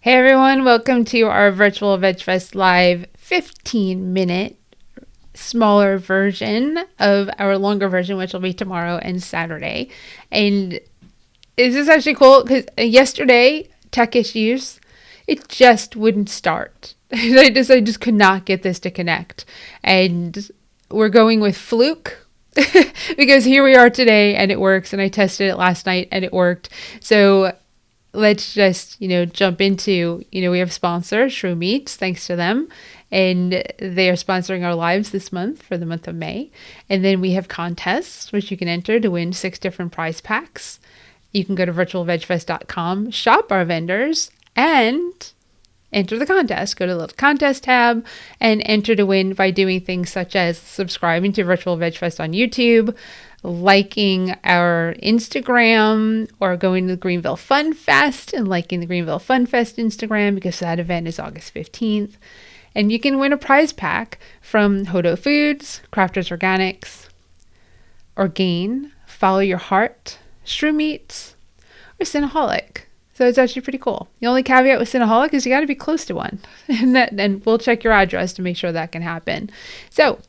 Hey everyone, welcome to our virtual Vegfest live 15-minute smaller version of our longer version, which will be tomorrow and Saturday. And this is actually cool because yesterday, tech issues, it just wouldn't start. I just could not get this to connect. And we're going with Fluke because here we are today and it works. And I tested it last night and it worked. So let's just, jump into, we have sponsors, Shrew Meats, thanks to them. And they are sponsoring our lives this month for the month of May. And then we have contests, which you can enter to win 6 different prize packs. You can go to virtualvegfest.com, shop our vendors, and enter the contest. Go to the little contest tab and enter to win by doing things such as subscribing to Virtual Vegfest on YouTube, liking our Instagram, or going to the Greenville Fun Fest and liking the Greenville Fun Fest Instagram because that event is August 15th. And you can win a prize pack from Hodo Foods, Crafters Organics, Orgain, Follow Your Heart, Shrew Meats, or Cinnaholic. So it's actually pretty cool. The only caveat with Cinnaholic is you got to be close to one. And we'll check your address to make sure that can happen. So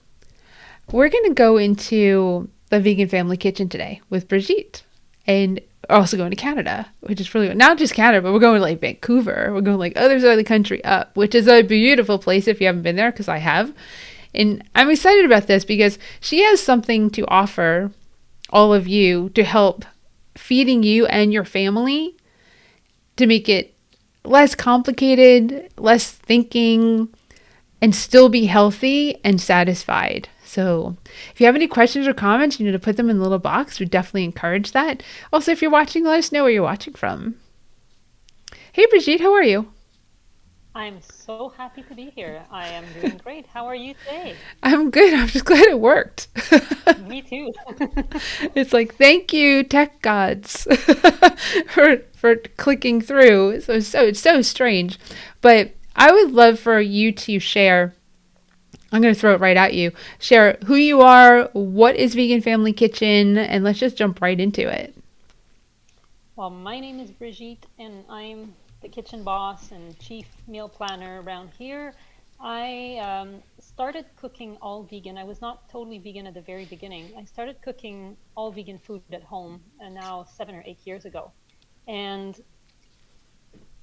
we're going to go into the Vegan Family Kitchen today with Brigitte. And also going to Canada, which is really, not just Canada, but we're going to like Vancouver. We're going like other side of the country up, which is a beautiful place if you haven't been there, because I have. And I'm excited about this because she has something to offer all of you to help feeding you and your family to make it less complicated, less thinking, and still be healthy and satisfied. So if you have any questions or comments, you need to put them in the little box. We definitely encourage that. Also, if you're watching, let us know where you're watching from. Hey, Brigitte, how are you? I'm so happy to be here. I am doing great. How are you today? I'm good. I'm just glad it worked. Me too. It's like, thank you, tech gods, for clicking through. So it's so strange. But I would love for you to share. I'm going to throw it right at you. Share who you are, what is Vegan Family Kitchen, and let's just jump right into it. Well, my name is Brigitte, and I'm the kitchen boss and chief meal planner around here. I started cooking all vegan. I was not totally vegan at the very beginning. I started cooking all vegan food at home, and now 7 or 8 years ago. And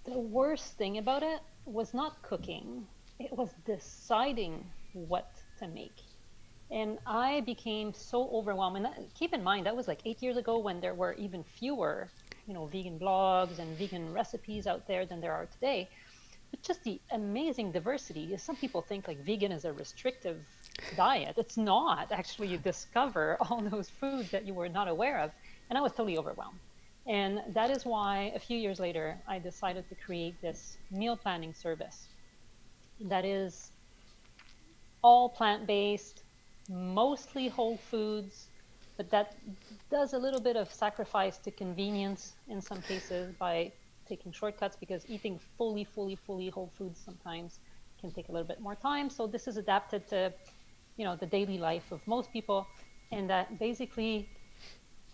the worst thing about it was not cooking. It was deciding what to make. And I became so overwhelmed. And keep in mind, that was like 8 years ago when there were even fewer, vegan blogs and vegan recipes out there than there are today. But just the amazing diversity. Some people think like vegan is a restrictive diet. It's not. Actually, you discover all those foods that you were not aware of. And I was totally overwhelmed. And that is why a few years later, I decided to create this meal planning service that is all plant-based, mostly whole foods, but that does a little bit of sacrifice to convenience in some cases by taking shortcuts, because eating fully whole foods sometimes can take a little bit more time. So this is adapted to, the daily life of most people, and that basically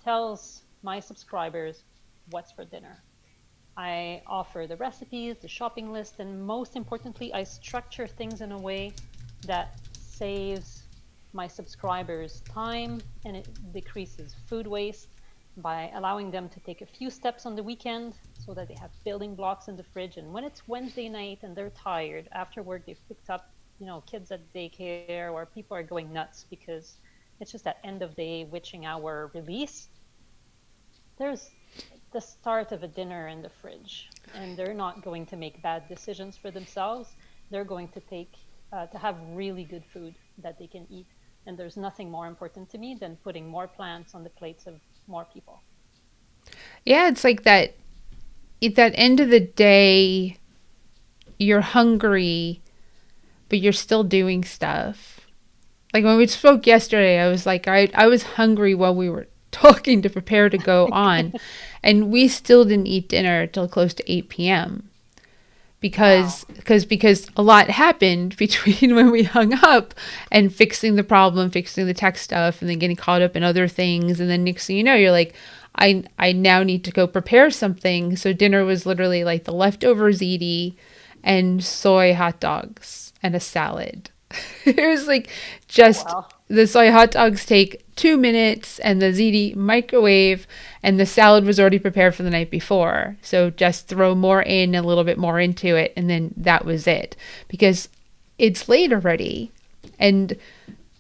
tells my subscribers what's for dinner. I offer the recipes, the shopping list, and most importantly, I structure things in a way that saves my subscribers time, and it decreases food waste by allowing them to take a few steps on the weekend so that they have building blocks in the fridge. And when it's Wednesday night and they're tired after work, they've picked up, kids at daycare, or people are going nuts because it's just that end of day witching hour release. There's the start of a dinner in the fridge, and they're not going to make bad decisions for themselves. They're going to to have really good food that they can eat. And there's nothing more important to me than putting more plants on the plates of more people. Yeah, it's like that. At that end of the day, you're hungry, but you're still doing stuff. Like when we spoke yesterday, I was like, I was hungry while we were talking to prepare to go on. And we still didn't eat dinner till close to 8 p.m. because a lot happened between when we hung up and fixing the problem, fixing the tech stuff, and then getting caught up in other things. And then next thing you know, you're like, I now need to go prepare something. So dinner was literally like the leftover ziti and soy hot dogs and a salad. It was like Oh, just wow. the soy hot dogs take 2 minutes and the ziti microwave, and the salad was already prepared for the night before. So just throw more in, a little bit more into it, and then that was it. Because it's late already. And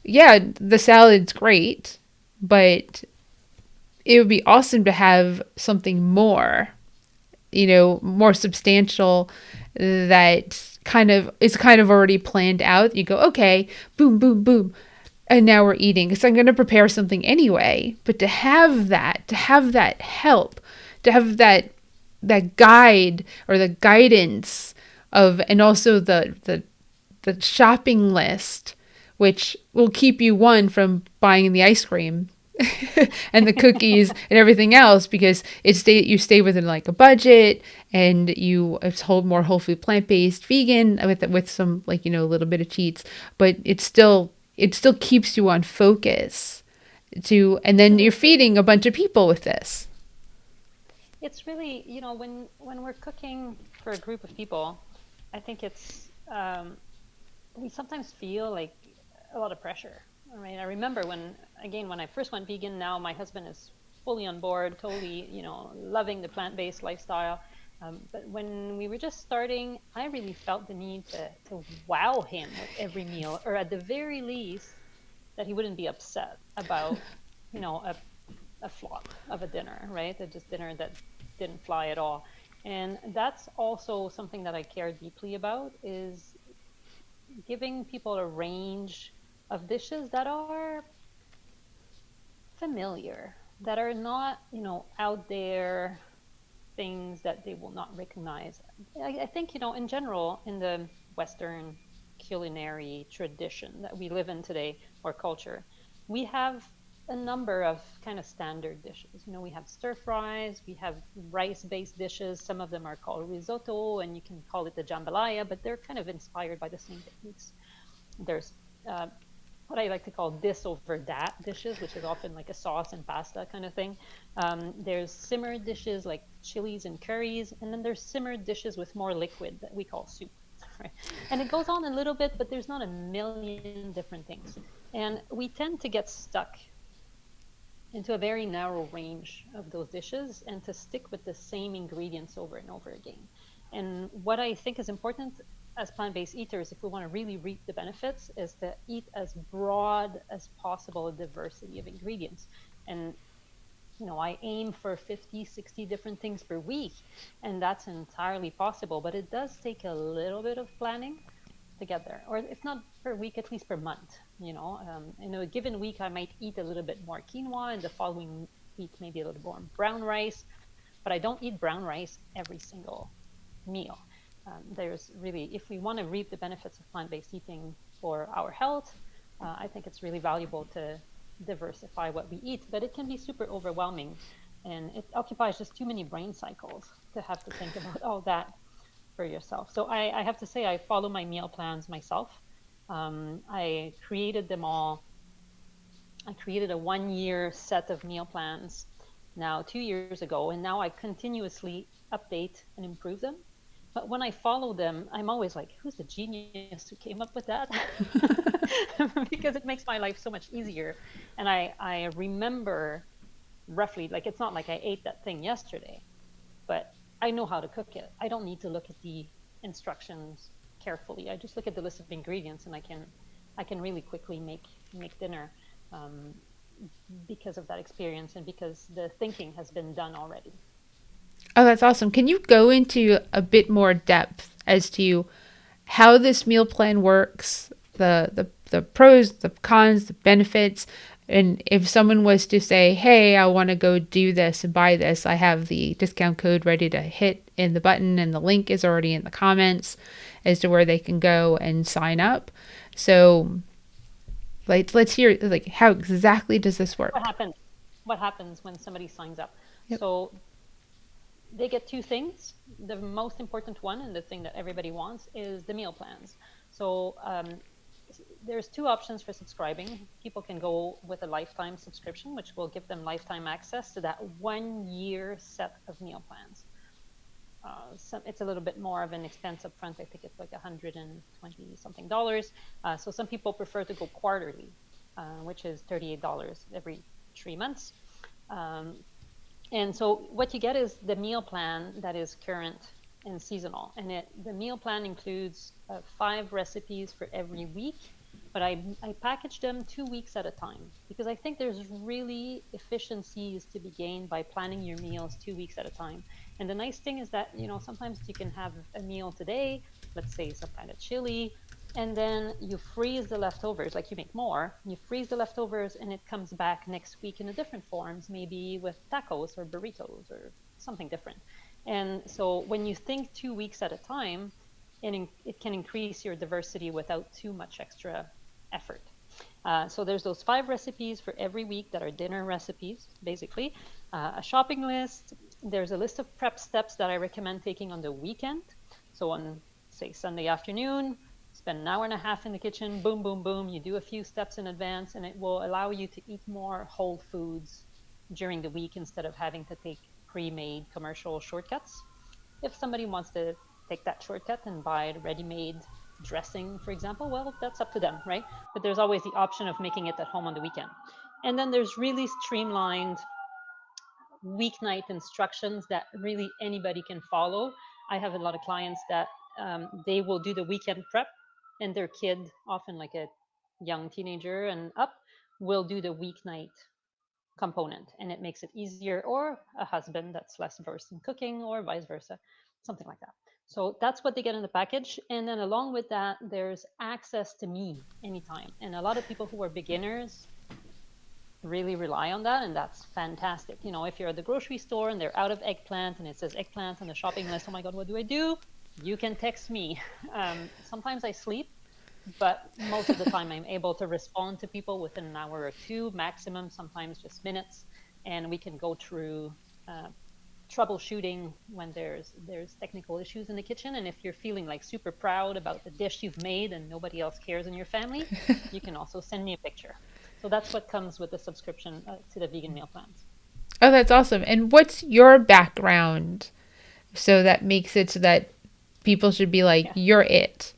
yeah, the salad's great, but it would be awesome to have something more, more substantial, that kind of is kind of already planned out. You go, okay, boom, boom, boom. And now we're eating. So I'm going to prepare something anyway. But to have that help, to have that guide or the guidance of, and also the shopping list, which will keep you one from buying the ice cream and the cookies and everything else, because you stay within like a budget, and it's more whole food, plant-based, vegan, with some, like, a little bit of cheats, but it still keeps you on focus, and then you're Absolutely. feeding a bunch of people with this. It's really, when we're cooking for a group of people, I think we sometimes feel like a lot of pressure. I mean, I remember when I first went vegan. Now my husband is fully on board, totally, loving the plant-based lifestyle. But when we were just starting, I really felt the need to wow him with every meal, or at the very least, that he wouldn't be upset about, a flop of a dinner, right? A just dinner that didn't fly at all. And that's also something that I care deeply about, is giving people a range of dishes that are familiar, that are not, out there, things that they will not recognize. I think, in general, in the Western culinary tradition that we live in today, or culture, we have a number of kind of standard dishes. We have stir fries, we have rice based dishes. Some of them are called risotto, and you can call it the jambalaya, but they're kind of inspired by the same techniques. There's uh, what I like to call this over that dishes, which is often like a sauce and pasta kind of thing. There's simmered dishes like chilies and curries, and then there's simmered dishes with more liquid that we call soup. Right? And it goes on a little bit, but there's not a million different things. And we tend to get stuck into a very narrow range of those dishes and to stick with the same ingredients over and over again. And what I think is important as plant based eaters, if we want to really reap the benefits, is to eat as broad as possible a diversity of ingredients. And I aim for 50, 60 different things per week, and that's entirely possible, but it does take a little bit of planning to get there, or if not per week, at least per month. In a given week, I might eat a little bit more quinoa, and the following week, maybe a little more brown rice, but I don't eat brown rice every single meal. There's really, if we want to reap the benefits of plant based eating for our health, I think it's really valuable to diversify what we eat, but it can be super overwhelming, and it occupies just too many brain cycles to have to think about all that for yourself. So I have to say, I follow my meal plans myself. I created them all. I created a 1 year set of meal plans now 2 years ago, and now I continuously update and improve them. But when I follow them, I'm always like, who's the genius who came up with that? Because it makes my life so much easier. And I remember roughly, like, it's not like I ate that thing yesterday, but I know how to cook it. I don't need to look at the instructions carefully. I just look at the list of ingredients, and I can really quickly make dinner, um, because of that experience and because the thinking has been done already. Oh, that's awesome. Can you go into a bit more depth as to how this meal plan works, the pros, the cons, the benefits, and if someone was to say, "Hey, I want to go do this and buy this," I have the discount code ready to hit in the button, and the link is already in the comments as to where they can go and sign up. So, like, let's hear, like, how exactly does this What work? happens? What happens when somebody signs up? Yep. So they get two things. The most important one, and the thing that everybody wants, is the meal plans. So there's two options for subscribing. People can go with a lifetime subscription, which will give them lifetime access to that 1 year set of meal plans. It's a little bit more of an expense up front. I think it's like $120 something. So some people prefer to go quarterly, which is $38 every 3 months. Um, and so what you get is the meal plan that is current and seasonal. And the meal plan includes 5 recipes for every week, but I package them 2 weeks at a time because I think there's really efficiencies to be gained by planning your meals 2 weeks at a time. And the nice thing is that, sometimes you can have a meal today, let's say some kind of chili, and then you freeze the leftovers, like you make more, you freeze the leftovers and it comes back next week in a different forms, maybe with tacos or burritos or something different. And so when you think 2 weeks at a time, it can increase your diversity without too much extra effort. So there's those 5 recipes for every week that are dinner recipes, basically. A shopping list. There's a list of prep steps that I recommend taking on the weekend. So on, say, Sunday afternoon, spend an hour and a half in the kitchen, boom, boom, boom. You do a few steps in advance, and it will allow you to eat more whole foods during the week instead of having to take pre-made commercial shortcuts. If somebody wants to take that shortcut and buy ready-made dressing, for example, well, that's up to them, right? But there's always the option of making it at home on the weekend. And then there's really streamlined weeknight instructions that really anybody can follow. I have a lot of clients that they will do the weekend prep, and their kid, often like a young teenager and up, will do the weeknight component, and it makes it easier, or a husband that's less versed in cooking, or vice versa, something like that. So that's what they get in the package. And then along with that, there's access to me anytime. And a lot of people who are beginners really rely on that, and that's fantastic. If you're at the grocery store and they're out of eggplant and it says eggplant on the shopping list, oh my god, what do I do? You can text me. Sometimes I sleep, but most of the time I'm able to respond to people within an hour or two maximum, sometimes just minutes, and we can go through troubleshooting when there's technical issues in the kitchen. And if you're feeling like super proud about the dish you've made and nobody else cares in your family, you can also send me a picture. So that's what comes with the subscription to the vegan meal plans. Oh, that's awesome. And what's your background? So that makes it so that people should be like, Yeah. you're it.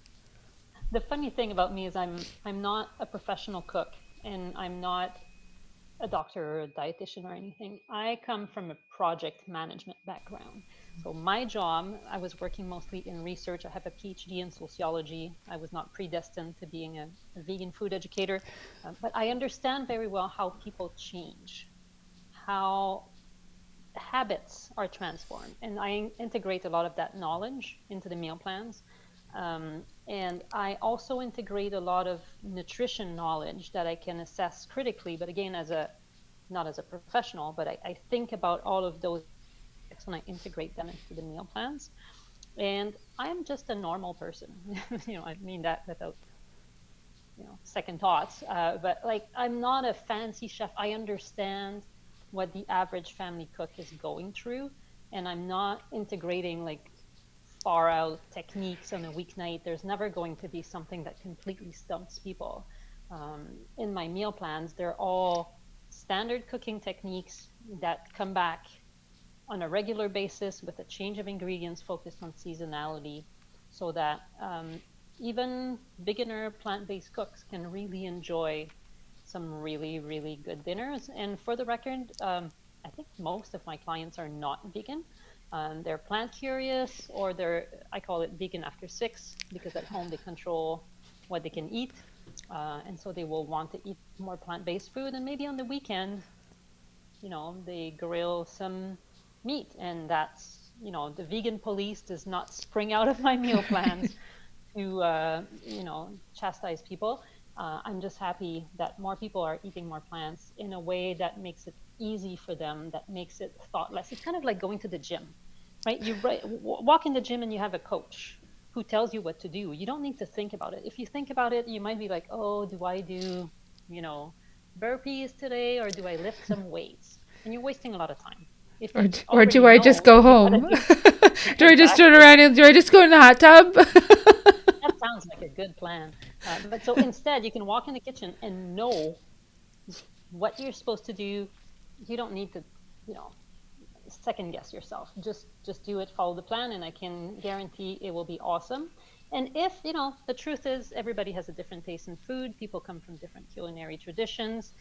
The funny thing about me is I'm not a professional cook, and I'm not a doctor or a dietitian or anything. I come from a project management background. So my job, I was working mostly in research. I have a PhD in sociology. I was not predestined to being a vegan food educator, but I understand very well how people change, how habits are transformed, and I integrate a lot of that knowledge into the meal plans. And I also integrate a lot of nutrition knowledge that I can assess critically, but again, not as a professional, but I think about all of those aspects when I integrate them into the meal plans. And I am just a normal person. I mean that without second thoughts. But like, I'm not a fancy chef. I understand what the average family cook is going through, and I'm not integrating like far out techniques on a weeknight. There's never going to be something that completely stumps people. In my meal plans, they're all standard cooking techniques that come back on a regular basis with a change of ingredients focused on seasonality, so that even beginner plant-based cooks can really enjoy some really, really good dinners. And for the record, I think most of my clients are not vegan. They're plant curious, or I call it vegan after 6, because at home they control what they can eat. And so they will want to eat more plant-based food. And maybe on the weekend, they grill some meat. And that's, the vegan police does not spring out of my meal plans to, chastise people. I'm just happy that more people are eating more plants in a way that makes it easy for them, that makes it thoughtless. It's kind of like going to the gym, right? You walk in the gym and you have a coach who tells you what to do. You don't need to think about it. If you think about it, you might be like, oh, do I do, burpees today, or do I lift some weights? And you're wasting a lot of time. If Or, you or already do I just know go that you gotta home? do Do I just turn exactly. around and do I just go in the hot tub? That sounds like a good plan. But so instead, you can walk in the kitchen and know what you're supposed to do. You don't need to, you know, second guess yourself. Just do it, follow the plan, and I can guarantee it will be awesome. And if, you know, the truth is everybody has a different taste in food, people come from different culinary traditions.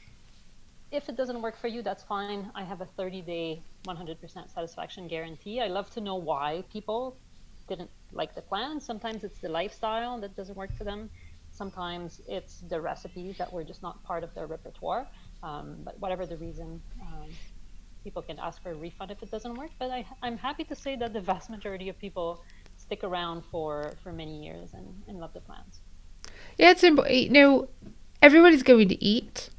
If it doesn't work for you, that's fine. I have a 30-day 100% satisfaction guarantee. I love to know why people didn't like the plan. Sometimes it's the lifestyle that doesn't work for them. Sometimes it's the recipes that were just not part of their repertoire. But whatever the reason, people can ask for a refund if it doesn't work. But I'm happy to say that the vast majority of people stick around for many years and love the plans. Yeah, it's you know, everybody's going to eat,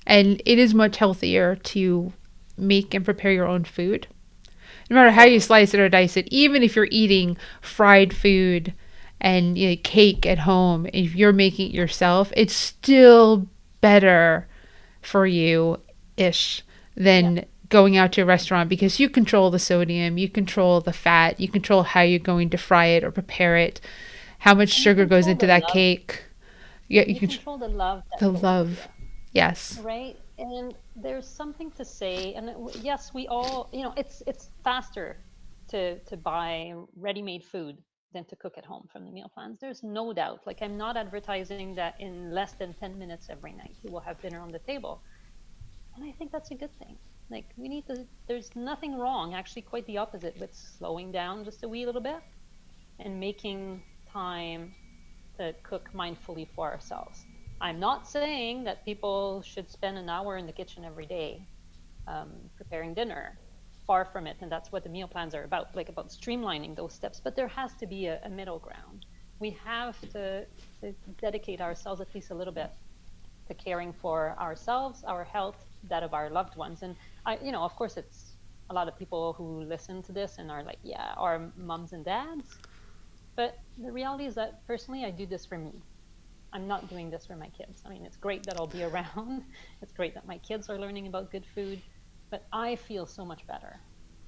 and it is much healthier to make and prepare your own food. No matter how you Totally. slice it or dice it, even if you're eating fried food and, you know, cake at home, if you're making it yourself, it's still better for you ish Yeah. than going out to a restaurant, because you control the sodium, you control the fat, you control how you're going to fry it or prepare it, how much And you sugar goes control into the that love. cake. Yeah, you You can control the love the that goes into love. it. Yes. Right. And there's something to say, and yes, we all, you know, it's faster to buy ready-made food than to cook at home from the meal plans. There's no doubt. Like, I'm not advertising that in less than 10 minutes every night you will have dinner on the table. And I think that's a good thing. Like, we need to, there's nothing wrong, actually quite the opposite, with slowing down just a wee little bit and making time to cook mindfully for ourselves. I'm not saying that people should spend an hour in the kitchen every day, preparing dinner. Far from it. And that's what the meal plans are about, like about streamlining those steps. But there has to be a middle ground. We have to dedicate ourselves at least a little bit to caring for ourselves, our health, that of our loved ones. And you know, of course, it's a lot of people who listen to this and are like, yeah, our moms and dads. But the reality is that personally, I do this for me. I'm not doing this for my kids. I mean, it's great that I'll be around. It's great that my kids are learning about good food, but I feel so much better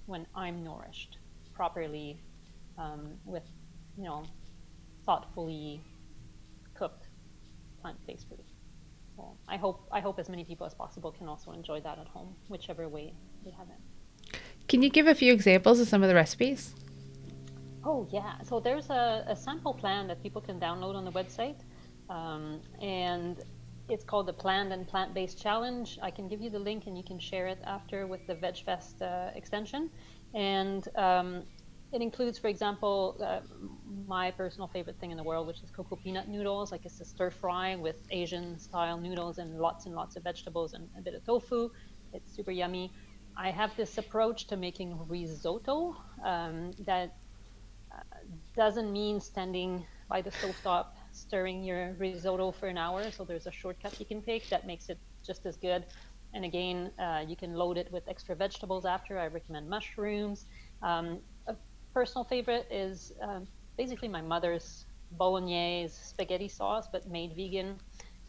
when I'm nourished properly, with, you know, thoughtfully cooked plant-based food. So I hope as many people as possible can also enjoy that at home, whichever way they have it. Can you give a few examples of some of the recipes? Oh, yeah. So there's a sample plan that people can download on the website. And it's called the Planned and Plant-Based Challenge. I can give you the link and you can share it after with the Vegfest extension. And it includes, for example, my personal favorite thing in the world, which is cocoa peanut noodles. Like, it's a stir fry with Asian style noodles and lots of vegetables and a bit of tofu. It's super yummy. I have this approach to making risotto, that doesn't mean standing by the stovetop stirring your risotto for an hour. So there's a shortcut you can take that makes it just as good. And again, you can load it with extra vegetables after. I recommend mushrooms. A personal favorite is basically my mother's bolognese spaghetti sauce, but made vegan.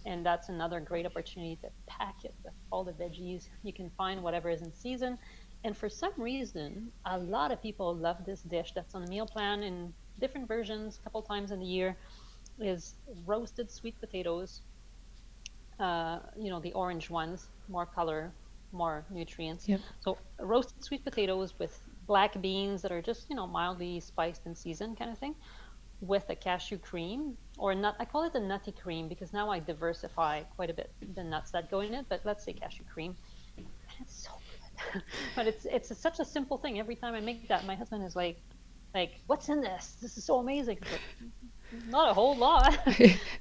And that's another great opportunity to pack it with all the veggies you can find, whatever is in season. And for some reason, a lot of people love this dish that's on the meal plan in different versions a couple times in the year, is roasted sweet potatoes, you know, the orange ones, more color, more nutrients. Yep. So roasted sweet potatoes with black beans that are just, you know, mildly spiced and seasoned kind of thing, with a cashew cream or nut. I call it a nutty cream because now I diversify quite a bit the nuts that go in it, but let's say cashew cream. And it's so good. But such a simple thing. Every time I make that, my husband is like, what's in this? This is so amazing. It's like, not a whole lot.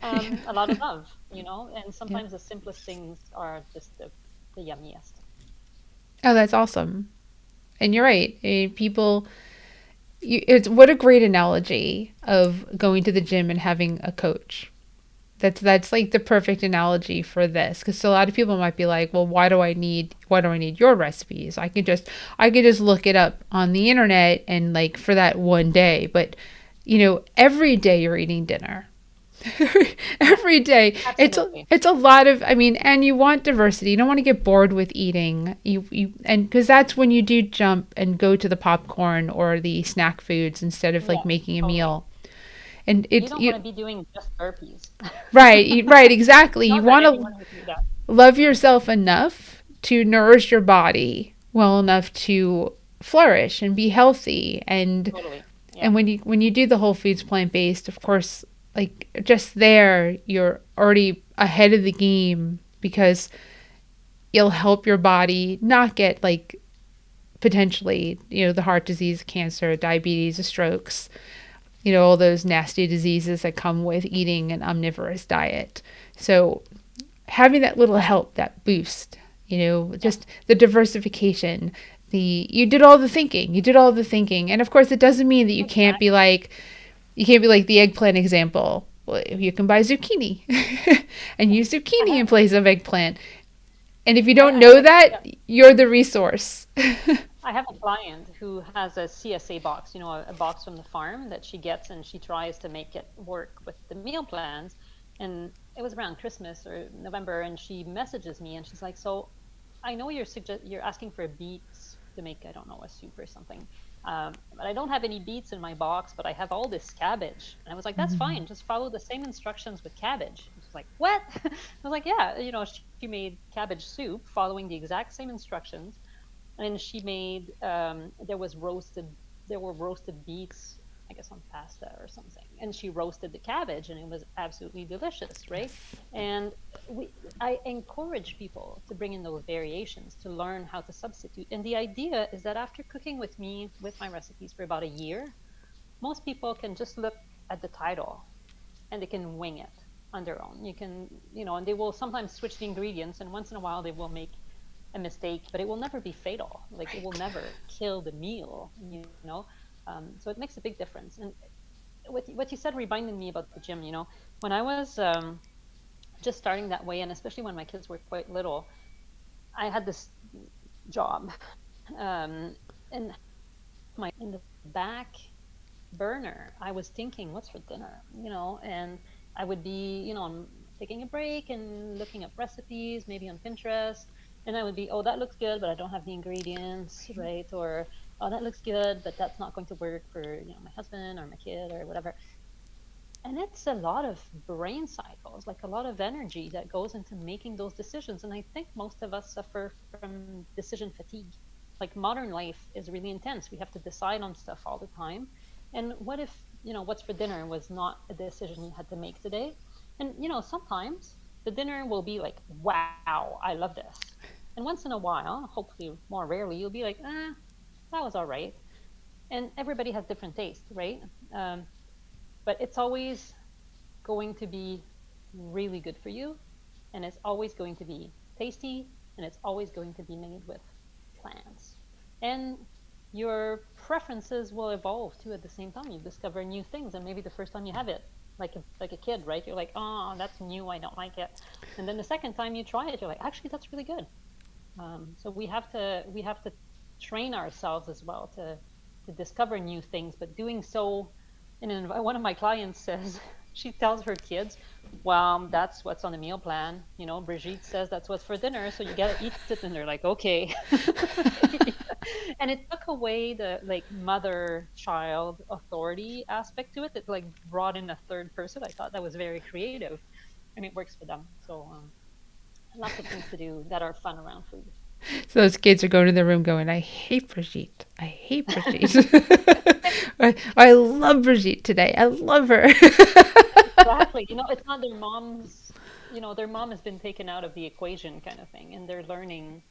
A lot of love, you know. And Yep. sometimes the simplest things are just the yummiest. Oh, that's awesome. And you're right. People, it's what a great analogy of going to the gym and having a coach. That's like the perfect analogy for this, because a lot of people might be like, well, why do I need your recipes? I could just look it up on the internet and, like, for that one day. But, you know, every day you're eating dinner. Yeah, Every day absolutely. it's a lot of, I mean, and you want diversity. You don't want to get bored with eating. You and because that's when you do jump and go to the popcorn or the snack foods instead of, like, Yeah, making a totally. meal. And You it's don't want you to be doing just burpees. right, exactly. You Not that want to anyone would do that. love yourself enough to nourish your body well enough to flourish and be healthy. Totally. Yeah. And when you do the whole foods plant based, of course, like just there, you're already ahead of the game because you'll help your body not get like potentially, the heart disease, cancer, diabetes, strokes, all those nasty diseases that come with eating an omnivorous diet. So having that little help, that boost, Yeah. just the diversification, you did all the thinking. You did all the thinking. And of course it doesn't mean that Exactly. you can't be like the eggplant example. Well, you can buy zucchini and use I zucchini in have place of eggplant. And if you don't I have know a that, yeah, you're the resource. I have a client who has a CSA box, a box from the farm that she gets and she tries to make it work with the meal plans. And it was around Christmas or November, and she messages me and she's like, "So I know you're asking for beets to make, I don't know, a soup or something. But I don't have any beets in my box, but I have all this cabbage." And I was like, "That's fine. Just follow the same instructions with cabbage." And she's like, "What?" I was like, "Yeah, she made cabbage soup following the exact same instructions, and she made there were roasted beets, I guess, on pasta or something, and she roasted the cabbage and it was absolutely delicious, right?" And I encourage people to bring in those variations to learn how to substitute. And the idea is that after cooking with me with my recipes for about a year, most people can just look at the title and they can wing it on their own. And they will sometimes switch the ingredients, and once in a while they will make a mistake, but it will never be fatal. Like, it will Right. never kill the meal. So it makes a big difference. And what you said reminded me about the gym. When I was just starting that way, and especially when my kids were quite little, I had this job, and in the back burner, I was thinking, what's for dinner? And I would be, taking a break and looking up recipes, maybe on Pinterest. And I would be, oh, that looks good, but I don't have the ingredients, right? Or, oh, that looks good, but that's not going to work for, my husband or my kid or whatever. And it's a lot of brain cycles, like a lot of energy that goes into making those decisions. And I think most of us suffer from decision fatigue. Like, modern life is really intense. We have to decide on stuff all the time. And what if, what's for dinner was not a decision you had to make today? And, sometimes the dinner will be like, wow, I love this. And once in a while, hopefully more rarely, you'll be like, that was all right. And everybody has different tastes, right? Um, but it's always going to be really good for you, and it's always going to be tasty, and it's always going to be made with plants. And your preferences will evolve too at the same time. You discover new things, and maybe the first time you have it, like a kid, right? You're like, oh, that's new, I don't like it. And then the second time you try it, you're like, actually, that's really good. So we have to train ourselves as well to discover new things, but doing so one of my clients says, she tells her kids, well, that's what's on the meal plan. Brigitte says that's what's for dinner, so you gotta eat it. And they're like, okay. And it took away the, like, mother child authority aspect to it. It, like, brought in a third person. I thought that was very creative, and it works for them. So lots of things to do that are fun around food. So those kids are going to their room going, I hate Brigitte. I hate Brigitte. I love Brigitte today. I love her. Exactly. It's not their mom has been taken out of the equation, kind of thing, and they're learning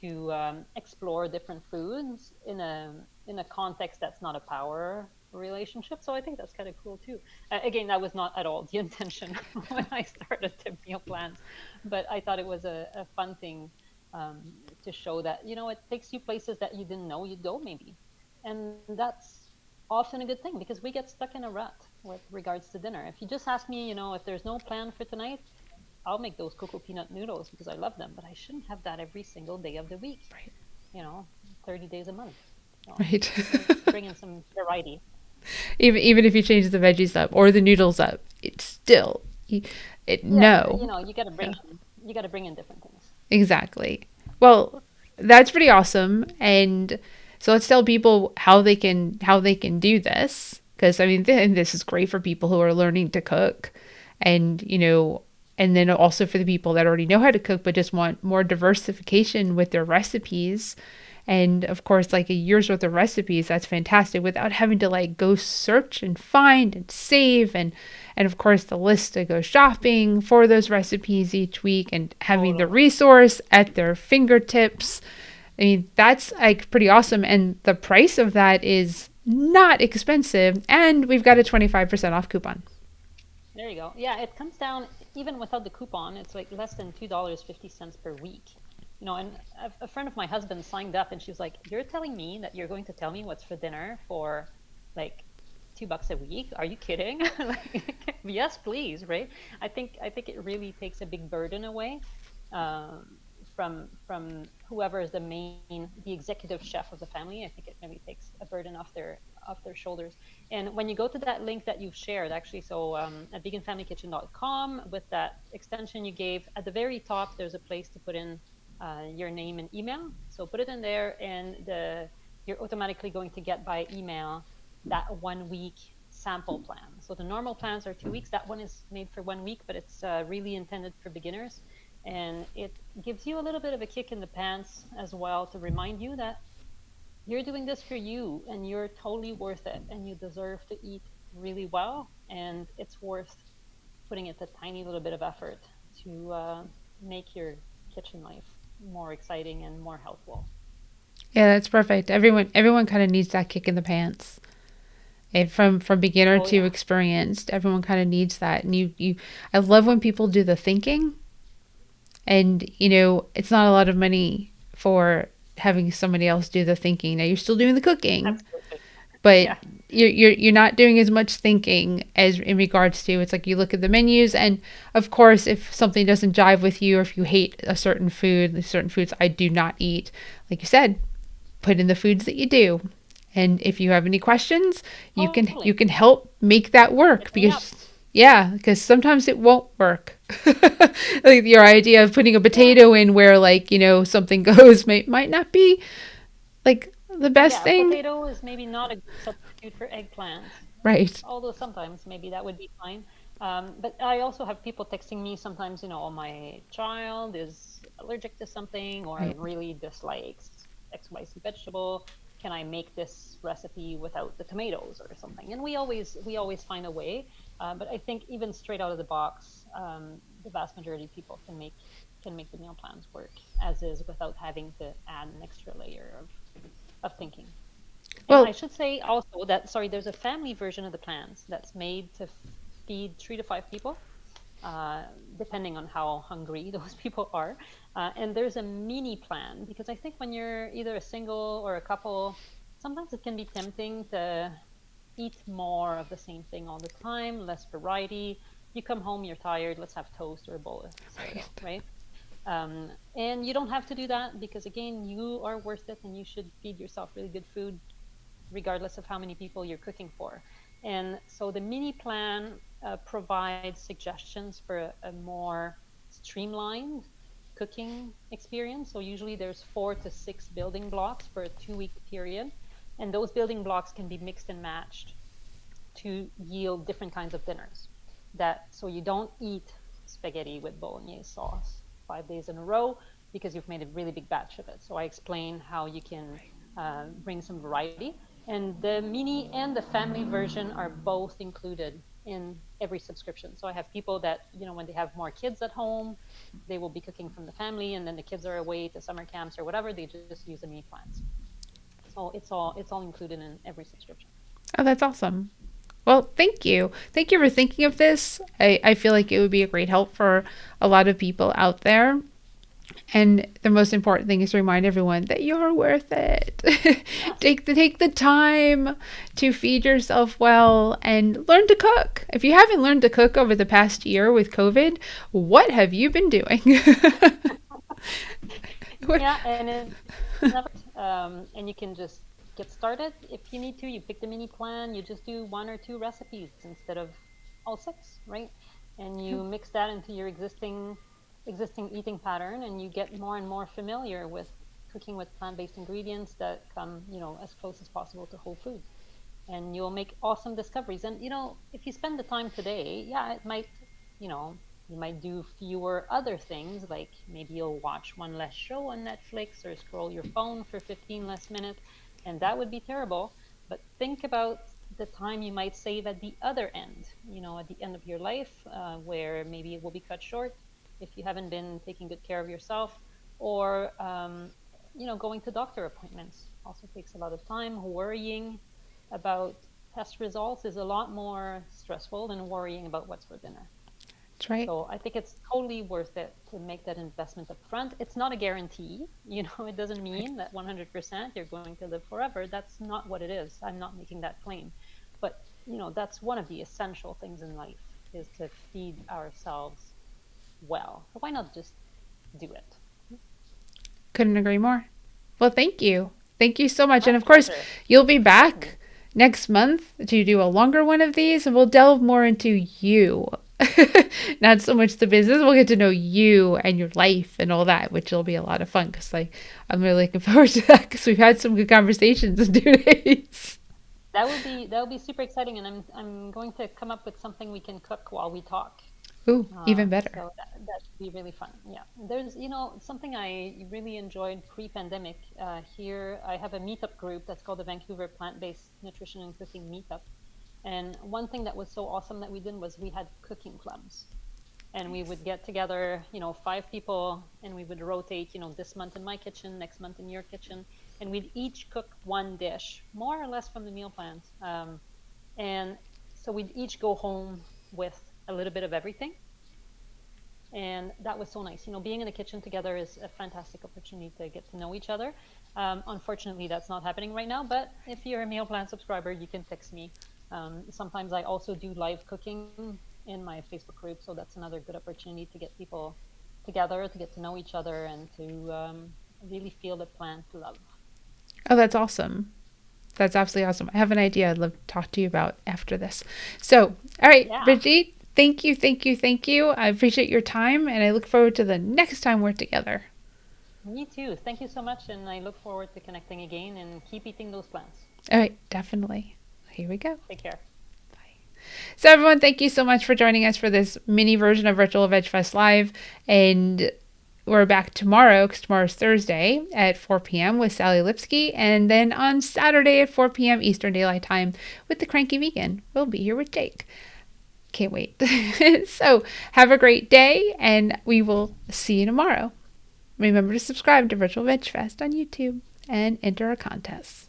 to explore different foods in a context that's not a power relationship. So I think that's kind of cool too. Again, that was not at all the intention when I started the meal plans, but I thought it was a fun thing, to show that it takes you places that you didn't know you'd go, maybe. And that's often a good thing, because we get stuck in a rut with regards to dinner. If you just ask me, if there's no plan for tonight, I'll make those cocoa peanut noodles because I love them, but I shouldn't have that every single day of the week, Right. you know, 30 days a month. So Right. bring in some variety. Even if you change the veggies up or the noodles up, it's still Yeah, no. Yeah. you got to bring in different things. Exactly. Well, that's pretty awesome. And so let's tell people how they can do this. Because I mean, this is great for people who are learning to cook, and and then also for the people that already know how to cook but just want more diversification with their recipes. And of course, like a year's worth of recipes, that's fantastic without having to like go search and find and save and of course the list to go shopping for those recipes each week and having the Totally. resource at their fingertips. I mean, that's like pretty awesome. And the price of that is not expensive. And we've got a 25% off coupon. There you go. Yeah, it comes down even without the coupon. It's like less than $2.50 per week. And a friend of my husband signed up, and she was like, "You're telling me that you're going to tell me what's for dinner for like $2 a week? Are you kidding?" Like, yes, please, right? I think it really takes a big burden away from whoever is the executive chef of the family. I think it really takes a burden off their shoulders. And when you go to that link that you've shared, actually, so at veganfamilykitchen.com, with that extension you gave, at the very top, there's a place to put in your name and email. So put it in there, and you're automatically going to get by email that 1 week sample plan. So the normal plans are 2 weeks. That one is made for 1 week, but it's really intended for beginners. And it gives you a little bit of a kick in the pants as well, to remind you that you're doing this for you and you're totally worth it, and you deserve to eat really well, and it's worth putting in a tiny little bit of effort to make your kitchen life more exciting and more healthful. Yeah, that's perfect. Everyone kind of needs that kick in the pants. And from beginner Oh to yeah. experienced, everyone kind of needs that. And you I love when people do the thinking. And it's not a lot of money for having somebody else do the thinking. Now you're still doing the cooking, Absolutely. but Yeah. you're not doing as much thinking as in regards to, it's like you look at the menus, and of course if something doesn't jive with you, or if you hate a certain food, certain foods I do not eat, like you said, put in the foods that you do. And if you have any questions, you Totally. can help make that work, Hit me up. because yeah, because sometimes it won't work. Like your idea of putting a Yeah. potato in where like, something goes might not be like the best Yeah, a thing. potato is maybe not a good substitute for eggplant, Right. although sometimes maybe that would be fine. But I also have people texting me sometimes, oh, my child is allergic to something or Right. really dislikes XYZ vegetable. Can I make this recipe without the tomatoes or something? And we always find a way. But I think even straight out of the box, the vast majority of people can make the meal plans work as is, without having to add an extra layer of thinking. And I Well, should say also that, sorry, there's a family version of the plans that's made to feed 3 to 5 people, uh, depending on how hungry those people are. And there's a mini plan, because I think when you're either a single or a couple, sometimes it can be tempting to eat more of the same thing all the time, less variety. You come home, you're tired, let's have toast or a bowl of cereal, right. right? And you don't have to do that, because again, you are worth it and you should feed yourself really good food regardless of how many people you're cooking for. And so the mini plan provides suggestions for a more streamlined cooking experience. So usually there's 4 to 6 building blocks for a 2 week period. And those building blocks can be mixed and matched to yield different kinds of dinners. So you don't eat spaghetti with bolognese sauce 5 days in a row because you've made a really big batch of it. So I explain how you can bring some variety. And the mini and the family version are both included in every subscription. So I have people that, when they have more kids at home, they will be cooking from the family, and then the kids are away to summer camps or whatever, they just use the mini plans. So it's all included in every subscription. Oh, that's awesome. Well, thank you. Thank you for thinking of this. I feel like it would be a great help for a lot of people out there. And the most important thing is to remind everyone that you're worth it. Yes. Take the time to feed yourself well and learn to cook. If you haven't learned to cook over the past year with COVID, what have you been doing? Yeah, and it's never, and you can just get started if you need to. You pick the mini plan, you just do 1 or 2 recipes instead of all 6, right? And you mix that into your existing eating pattern, and you get more and more familiar with cooking with plant-based ingredients that come, as close as possible to whole foods. and you'll make awesome discoveries. And if you spend the time today, yeah, it might, you know, you might do fewer other things, like maybe you'll watch one less show on Netflix or scroll your phone for 15 less minutes, and that would be terrible. But think about the time you might save at the other end, at the end of your life, where maybe it will be cut short if you haven't been taking good care of yourself, or going to doctor appointments also takes a lot of time. Worrying about test results is a lot more stressful than worrying about what's for dinner. That's right. So I think it's totally worth it to make that investment up front. It's not a guarantee, it doesn't Right. mean that 100% you're going to live forever. That's not what it is. I'm not making that claim. But, that's one of the essential things in life, is to feed ourselves well. So why not just do it? Couldn't agree more. Well, thank you. Thank you so much. My And of course, pleasure. you'll be Mhm. back next month to do a longer one of these, and we'll delve more into you. Not so much the business. We'll get to know you and your life and all that, which will be a lot of fun because I'm really looking forward to that because we've had some good conversations in 2 days. That would be super exciting, and I'm going to come up with something we can cook while we talk. Ooh, even better. So that should be really fun. Yeah. There's, something I really enjoyed pre-pandemic. Here, I have a meetup group that's called the Vancouver Plant-Based Nutrition and Cooking Meetup. And one thing that was so awesome that we did was we had cooking clubs. And we would get together, 5 people, and we would rotate, this month in my kitchen, next month in your kitchen. And we'd each cook one dish, more or less from the meal plans. And so we'd each go home with a little bit of everything, and that was so nice. Being in the kitchen together is a fantastic opportunity to get to know each other. Unfortunately, that's not happening right now, but if you're a meal plan subscriber, you can text me. Sometimes I also do live cooking in my Facebook group, so that's another good opportunity to get people together, to get to know each other, and to really feel the plant love. Oh, that's awesome. That's absolutely awesome. I have an idea I'd love to talk to you about after this. So, all right, Yeah, Brigitte, thank you, thank you, thank you. I appreciate your time and I look forward to the next time we're together. me too. Thank you so much, and I look forward to connecting again, and keep eating those plants. All right, definitely. Here we go. Take care. So, everyone, thank you so much for joining us for this mini version of Virtual Vegfest Live. And we're back tomorrow because tomorrow's Thursday at 4 p.m. with Sally Lipsky. And then on Saturday at 4 p.m. Eastern Daylight Time with the Cranky Vegan. We'll be here with Jake. Can't wait. So, have a great day, and we will see you tomorrow. Remember to subscribe to Virtual Veg Fest on YouTube and enter our contests.